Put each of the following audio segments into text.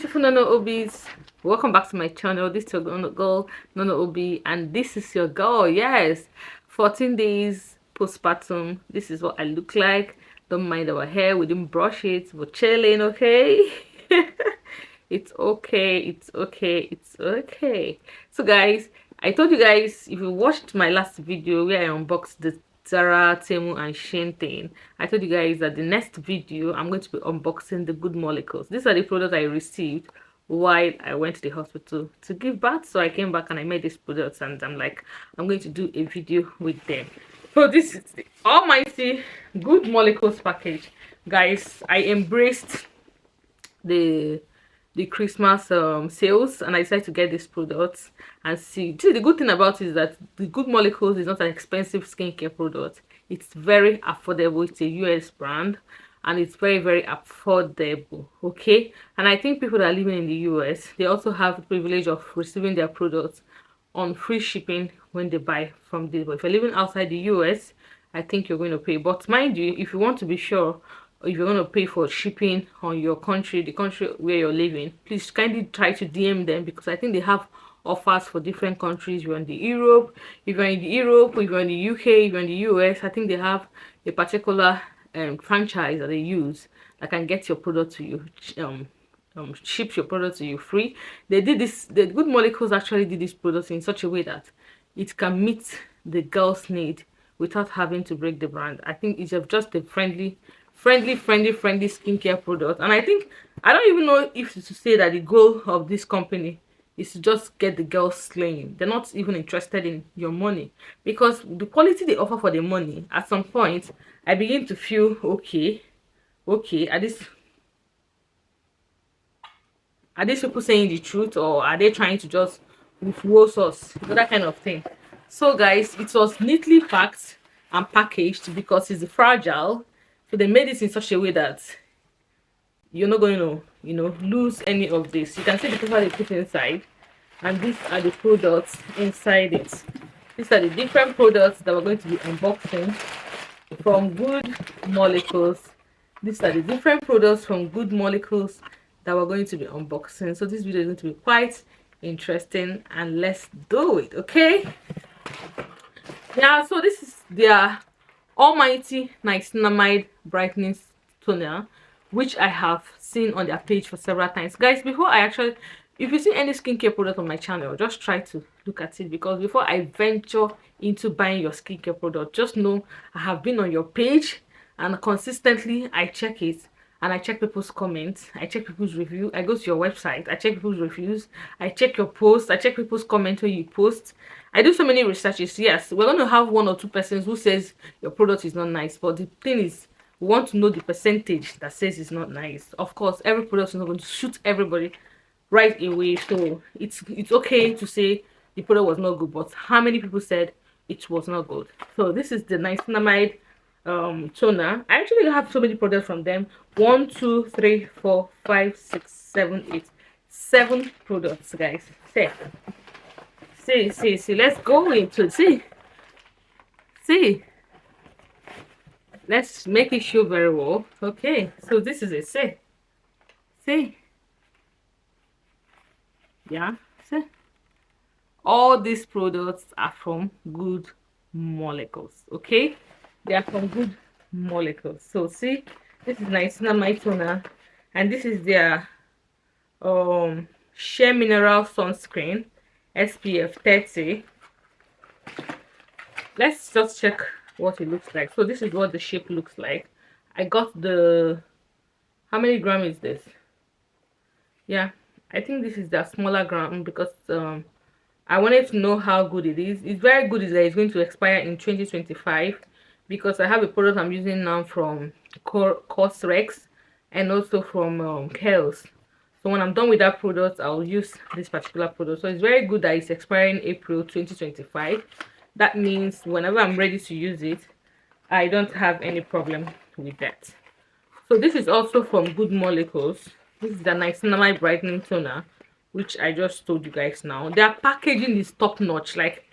beautiful Nono Obies, welcome back to my channel. This is your girl Nono Obi, and this is your girl. Yes, 14 days postpartum. This is what I look like. Don't mind our hair, we didn't brush it, we're chilling. Okay. It's okay, it's okay, it's okay. So guys, I told you guys, if you watched my last video where I unboxed the Zara, Temu and Shein thing, I told you guys that the next video I'm going to be unboxing the Good Molecules. These are the products I received while I went to the hospital to give birth. So I came back and I made these products, and I'm like, I'm going to do a video with them. So this is the almighty Good Molecules package. Guys, I embraced the Christmas sales, and I decided to get these products and see. The good thing about it is that the Good Molecules is not an expensive skincare product. It's very affordable. It's a US brand and it's very affordable. Okay, and I think people that are living in the US, they also have the privilege of receiving their products on free shipping when they buy from this. But if you're living outside the US, I think you're going to pay. But mind you, if you want to be sure, or if you're going to pay for shipping on your country, the country where you're living, please kindly try to DM them, because I think they have offers for different countries. You're in the Europe, if you're in the Europe, if you're in the UK, if you're in the US, I think they have a particular franchise that they use that can get your product to you, ship your product to you free. They did this, the Good Molecules actually did this product in such a way that it can meet the girl's need without having to break the brand. I think it's just a friendly skincare product, and I think, I don't even know if to say that the goal of this company is to just get the girls slaying. They're not even interested in your money, because the quality they offer for the money, at some point I begin to feel okay, are these people saying the truth, or are they trying to just roast us, that kind of thing. So guys, it was neatly packed and packaged because it's fragile. So they made it in such a way that you're not going to, lose any of this. You can see the paper they put inside, and these are the products inside it. These are the different products that we're going to be unboxing from Good Molecules. These are the different products from Good Molecules that we're going to be unboxing. So this video is going to be quite interesting, and let's do it. Okay. Yeah, so this is their almighty niacinamide brightening toner, which I have seen on their page for several times. Guys, before I actually, if you see any skincare product on my channel, just try to look at it, because before I venture into buying your skincare product, just know I have been on your page and consistently I check it, and I check people's comments, I check people's review, I go to your website, I check people's reviews, I check your posts, I check people's comments when you post. I do so many researches. Yes, we're going to have 1 or 2 persons who says your product is not nice, but the thing is, we want to know the percentage that says it's not nice. Of course, every product is not going to suit everybody right away, so it's okay to say the product was not good, but how many people said it was not good? So this is the niacinamide toner. I actually have so many products from them. 1 2 3 4 5 6 7 8 7 products, guys. See, let's go into it. See, let's make it show very well. Okay, so this is it. See, yeah, see, all these products are from Good Molecules. Okay, they are from Good Molecules. So see, this is niacinamide toner, and this is their Shea Mineral Sunscreen SPF 30. Let's just check what it looks like. So this is what the shape looks like. I got the, how many gram is this? Yeah, I think this is the smaller gram, because I wanted to know how good it is. It's very good. Is that it's going to expire in 2025, because I have a product I'm using now from Cosrex and also from Kiehl's. So when I'm done with that product, I'll use this particular product. So it's very good that it's expiring April 2025. That means whenever I'm ready to use it, I don't have any problem with that. So this is also from Good Molecules. This is the niacinamide brightening toner, which I just told you guys now. Their packaging is top notch. Like,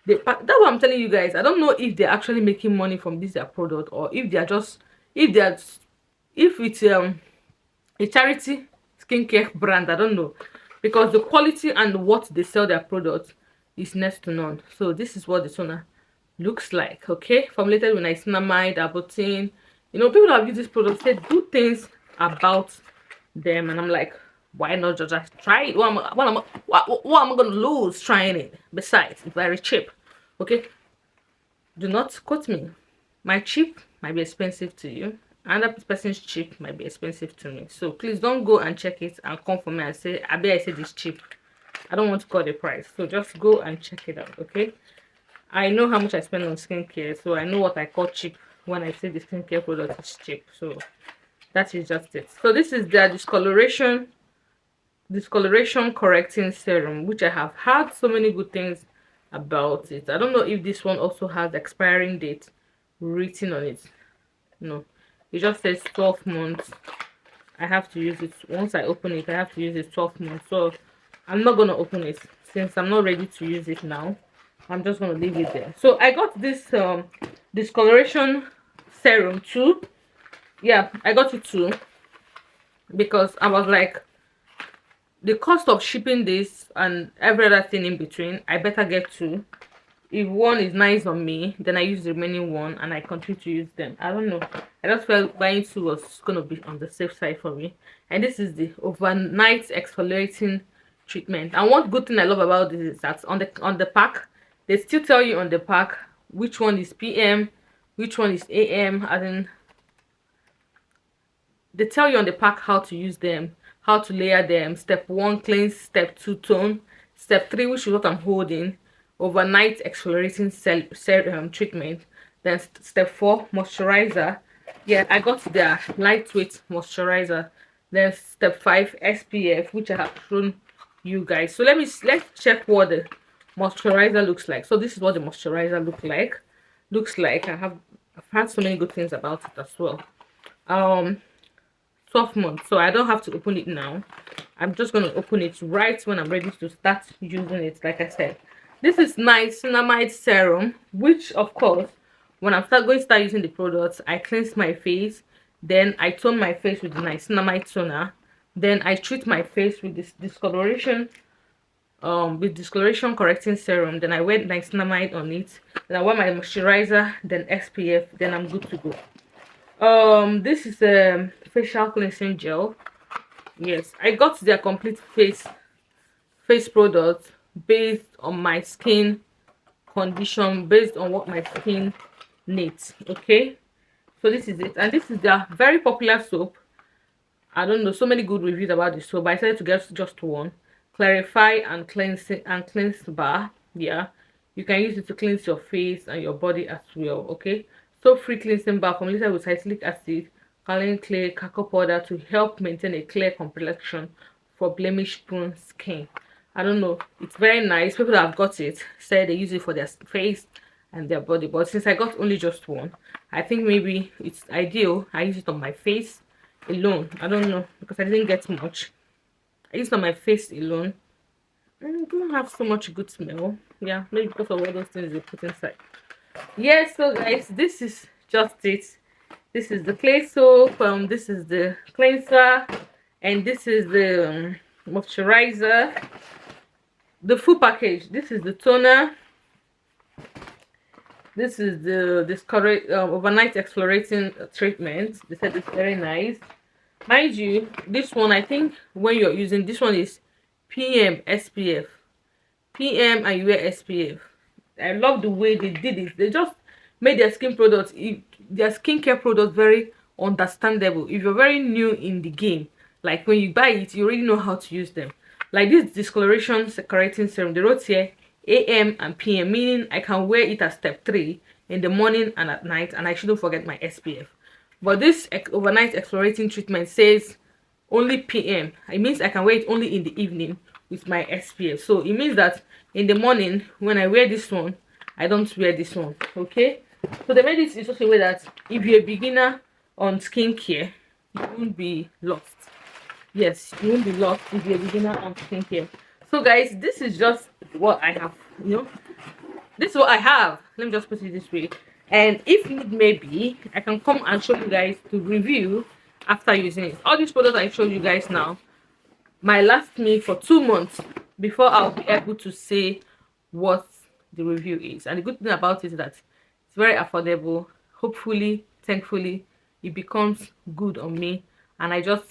that's what I'm telling you guys. I don't know if they're actually making money from this product, or if they're just, if it's a charity skincare brand, I don't know, because the quality and what they sell their products is next to none. So this is what the toner looks like. Okay, formulated with niacinamide, arbuthin. You know, people that have used this product say good things about them, and I'm like, why not just try it? What am I gonna lose trying it? Besides, it's very cheap. Okay, do not quote me. My cheap might be expensive to you. Another person's cheap might be expensive to me. So please don't go and check it and come for me and say, I bet I said it's cheap. I don't want to call the price. So just go and check it out, okay? I know how much I spend on skincare, so I know what I call cheap when I say the skincare product is cheap. So that is just it. So this is their discoloration correcting serum, which I have heard so many good things about it. I don't know if this one also has expiring date written on it. No, it just says 12 months. I have to use it. Once I open it, I have to use it 12 months. So I'm not gonna open it since I'm not ready to use it now. I'm just gonna leave it there. So I got this discoloration serum too. Yeah, I got it too because I was like, the cost of shipping this and every other thing in between, I better get two. If one is nice on me, then I use the remaining one and I continue to use them. I don't know, I just felt buying two was gonna be on the safe side for me. And this is the overnight exfoliating treatment. And one good thing I love about this is that on the pack, they still tell you on the pack which one is PM, which one is AM. As in, they tell you on the pack how to use them, how to layer them. Step 1 cleanse, step 2 tone, step 3, which is what I'm holding, overnight exfoliating serum treatment, then step 4 moisturizer. Yeah, I got their lightweight moisturizer. Then step 5 SPF, which I have shown you guys. So let's check what the moisturizer looks like. So this is what the moisturizer looks like. I've heard so many good things about it as well. 12 months, so I don't have to open it now. I'm just going to open it right when I'm ready to start using it. Like I said, this is niacinamide serum, which of course when I'm going to start using the products, I cleanse my face, then I tone my face with the niacinamide toner, then I treat my face with this discoloration correcting serum, then I wear niacinamide on it, then I wear my moisturizer, then SPF, then I'm good to go. This is a facial cleansing gel. Yes, I got their complete face product based on my skin condition, based on what my skin needs. Okay, so this is it, and this is their very popular soap. I don't know, so many good reviews about this soap, but I decided to get just one. Clarify and cleanse bar. Yeah, you can use it to cleanse your face and your body as well. Okay, soap-free cleansing bar formulated with salicylic acid, kaolin clay, cacao powder to help maintain a clear complexion for blemish-prone skin. I don't know, it's very nice. People that have got it say they use it for their face and their body, but since I got only just one, I think maybe it's ideal I use it on my face alone. I don't know, because I didn't get much. I used it on my face alone and it don't have so much good smell. Yeah, maybe because of all those things they put inside. Yes, so guys, this is just it. This is the clay soap, this is the cleanser, and this is the moisturizer. The full package. This is the toner, this is the overnight exfoliating treatment. They said it's very nice. Mind you, this one, I think when you're using this one is PM SPF, PM and you wear SPF. I love the way they did it. They just made their their skincare products very understandable. If you're very new in the game, like when you buy it, you already know how to use them. Like this discoloration correcting serum, they wrote here AM and PM, meaning I can wear it at step 3 in the morning and at night, and I shouldn't forget my SPF. But this overnight exfoliating treatment says only PM. It means I can wear it only in the evening with my SPF. So it means that in the morning when I wear this one, I don't wear this one. Okay, so they made it in such a way that if you're a beginner on skincare, you won't be lost. Yes, you won't be lost if you're a beginner on skincare. So guys, this is just what I have. You know, this is what I have. Let me just put it this way, and if need may be, I can come and show you guys to review after using it. All these products I showed you guys now, might last me for 2 months before I'll be able to say what the review is. And the good thing about it is that it's very affordable. Hopefully, thankfully, it becomes good on me, and I just,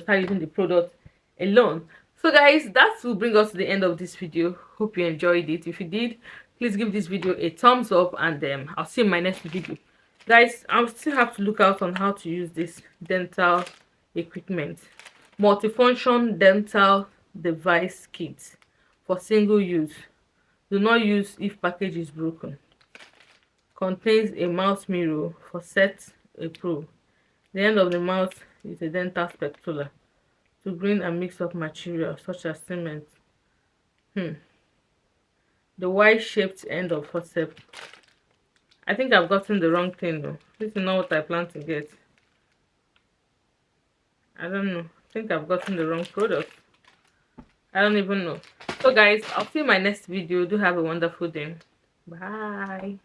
start using the product alone. So guys, that will bring us to the end of this video. Hope you enjoyed it. If you did, please give this video a thumbs up, and I'll see you in my next video. Guys, I'll still have to look out on how to use this dental equipment. Multifunction dental device kit for single use. Do not use if package is broken. Contains a mouth mirror for set a pro. The end of the mouth is a dental spatula to grind and mix up materials such as cement. The Y-shaped end of forceps. I think I've gotten the wrong thing though. This is not what I plan to get. I don't know. I think I've gotten the wrong product. I don't even know. So guys, I'll see you in my next video. Do have a wonderful day. Bye.